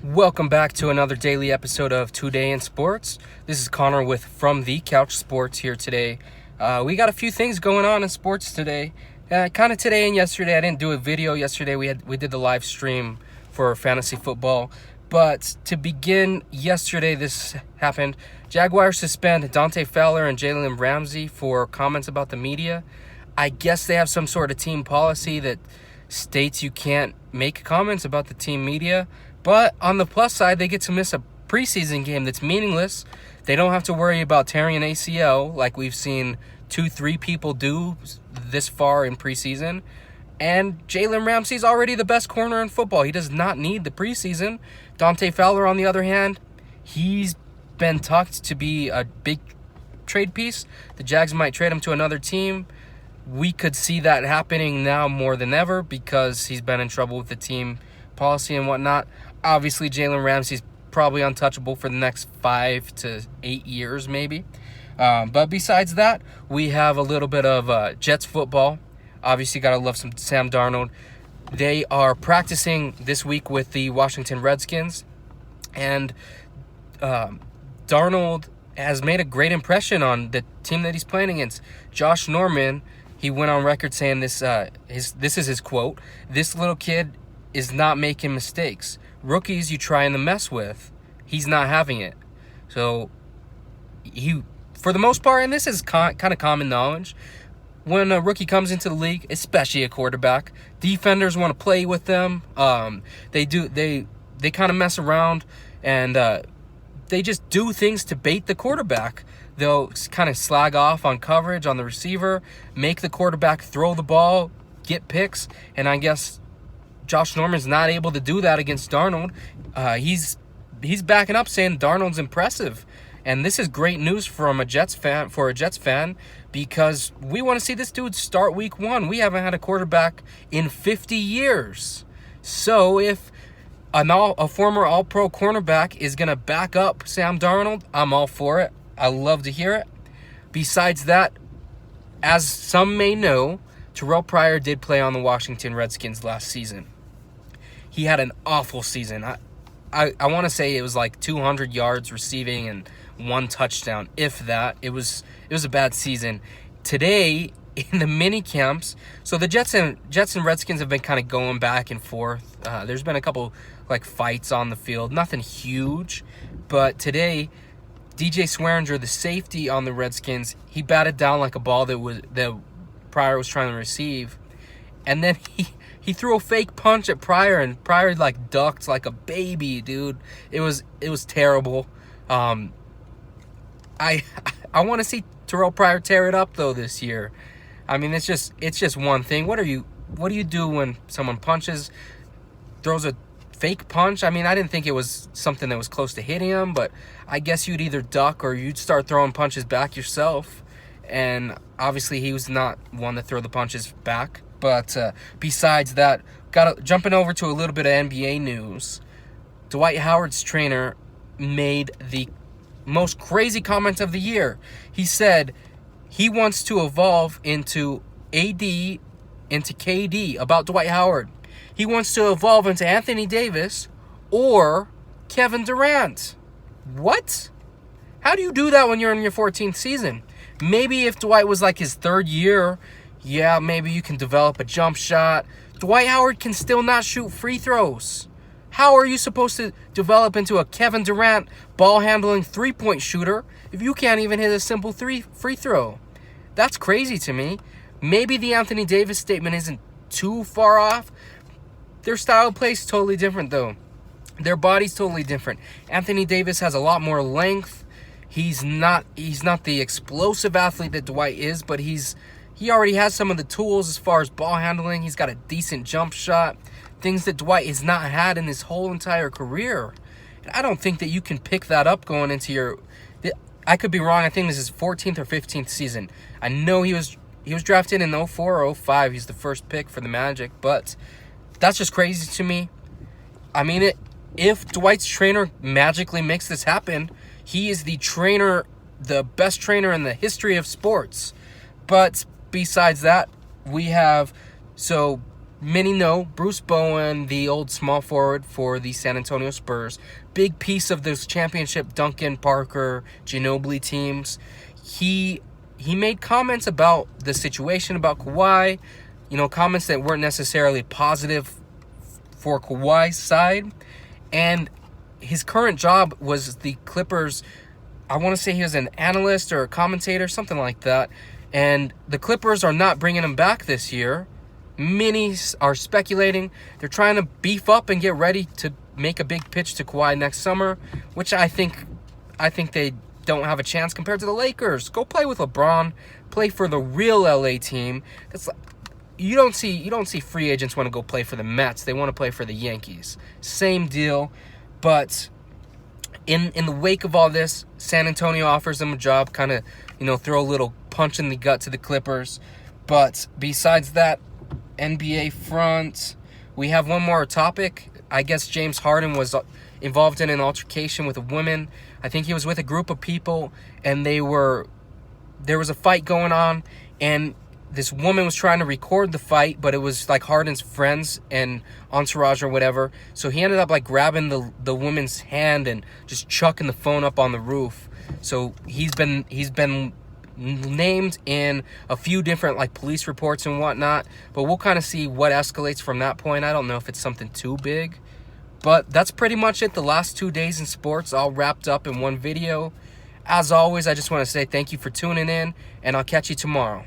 Welcome back to another daily episode of Today in Sports. This is Connor with From the Couch Sports here today. We got a few things going on in sports today. Kind of today and yesterday. I didn't do a video yesterday. We did the live stream for fantasy football. But to begin, yesterday this happened. Jaguars suspend Dante Fowler and Jalen Ramsey for comments about the media. I guess they have some sort of team policy that states you can't make comments about the team media. But on the plus side, they get to miss a preseason game that's meaningless. They don't have to worry about tearing an ACL like we've seen 2-3 people do this far in preseason. And Jalen Ramsey's already the best corner in football. He does not need the preseason. Dante Fowler, on the other hand, he's been talked to be a big trade piece. The Jags might trade him to another team. We could see that happening now more than ever because he's been in trouble with the team policy and whatnot. Obviously, Jalen Ramsey's probably untouchable for the next 5 to 8 years, maybe. But besides that, we have a little bit of Jets football. Obviously, got to love some Sam Darnold. They are practicing this week with the Washington Redskins. And Darnold has made a great impression on the team that he's playing against. Josh Norman, he went on record saying this is his quote, "This little kid is not making mistakes. Rookies you trying to mess with, he's not having it." So he, for the most part, and this is kind of common knowledge, when a rookie comes into the league, especially a quarterback, defenders want to play with them. They kind of mess around and they just do things to bait the quarterback. They'll kind of slag off on coverage on the receiver, make the quarterback throw the ball, get picks, and I guess Josh Norman's not able to do that against Darnold. He's backing up saying Darnold's impressive. And this is great news from a Jets fan because we want to see this dude start week 1. We haven't had a quarterback in 50 years. So if a former all-pro cornerback is going to back up Sam Darnold, I'm all for it. I love to hear it. Besides that, as some may know, Terrell Pryor did play on the Washington Redskins last season. He had an awful season. I want to say it was like 200 yards receiving and 1 touchdown, if that. It was a bad season. Today, in the mini camps, so the Jets and Redskins have been kind of going back and forth. There's been a couple like fights on the field, nothing huge, but today, DJ Swearinger, the safety on the Redskins, he batted down like a ball that Pryor was trying to receive, and then he threw a fake punch at Pryor, and Pryor like ducked like a baby, dude. It was terrible. I want to see Terrell Pryor tear it up though this year. I mean, it's just one thing. What do you do when someone throws a fake punch? I mean, I didn't think it was something that was close to hitting him, but I guess you'd either duck or you'd start throwing punches back yourself. And obviously he was not one to throw the punches back. But besides that, jumping over to a little bit of NBA news. Dwight Howard's trainer made the most crazy comment of the year. He said he wants to evolve into AD, into KD, about Dwight Howard. He wants to evolve into Anthony Davis or Kevin Durant. What? How do you do that when you're in your 14th season? Maybe if Dwight was like his 3rd year, yeah, maybe you can develop a jump shot. Dwight Howard can still not shoot free throws. How are you supposed to develop into a Kevin Durant ball-handling three-point shooter if you can't even hit a simple free throw? That's crazy to me. Maybe the Anthony Davis statement isn't too far off. Their style of play is totally different, though. Their body's totally different. Anthony Davis has a lot more length. He's not the explosive athlete that Dwight is, but he already has some of the tools as far as ball handling. He's got a decent jump shot, things that Dwight has not had in his whole entire career. And I don't think that you can pick that up going into your... I could be wrong. I think this is 14th or 15th season. I know he was drafted in 04 or 05. He's the first pick for the Magic, but that's just crazy to me. I mean, if Dwight's trainer magically makes this happen, he is the best trainer in the history of sports. But besides that, we have, so many know, Bruce Bowen, the old small forward for the San Antonio Spurs, big piece of this championship Duncan, Parker, Ginobili teams. He made comments about the situation about Kawhi, comments that weren't necessarily positive for Kawhi's side. And his current job was the Clippers. I want to say he was an analyst or a commentator, something like that. And the Clippers are not bringing him back this year. Many are speculating they're trying to beef up and get ready to make a big pitch to Kawhi next summer, which I think they don't have a chance compared to the Lakers. Go play with LeBron, play for the real LA team. That's you don't see free agents want to go play for the Mets. They want to play for the Yankees. Same deal, but in the wake of all this, San Antonio offers them a job, kind of, throw a little punch in the gut to the Clippers. But besides that, NBA front, we have one more topic. I guess James Harden was involved in an altercation with a woman. I think he was with a group of people, and there was a fight going on, and this woman was trying to record the fight, but it was like Harden's friends and entourage or whatever. So he ended up like grabbing the woman's hand and just chucking the phone up on the roof. So he's been named in a few different like police reports and whatnot, but we'll kind of see what escalates from that point. I don't know if it's something too big, but that's pretty much it. The last 2 days in sports all wrapped up in one video. As always, I just want to say thank you for tuning in, and I'll catch you tomorrow.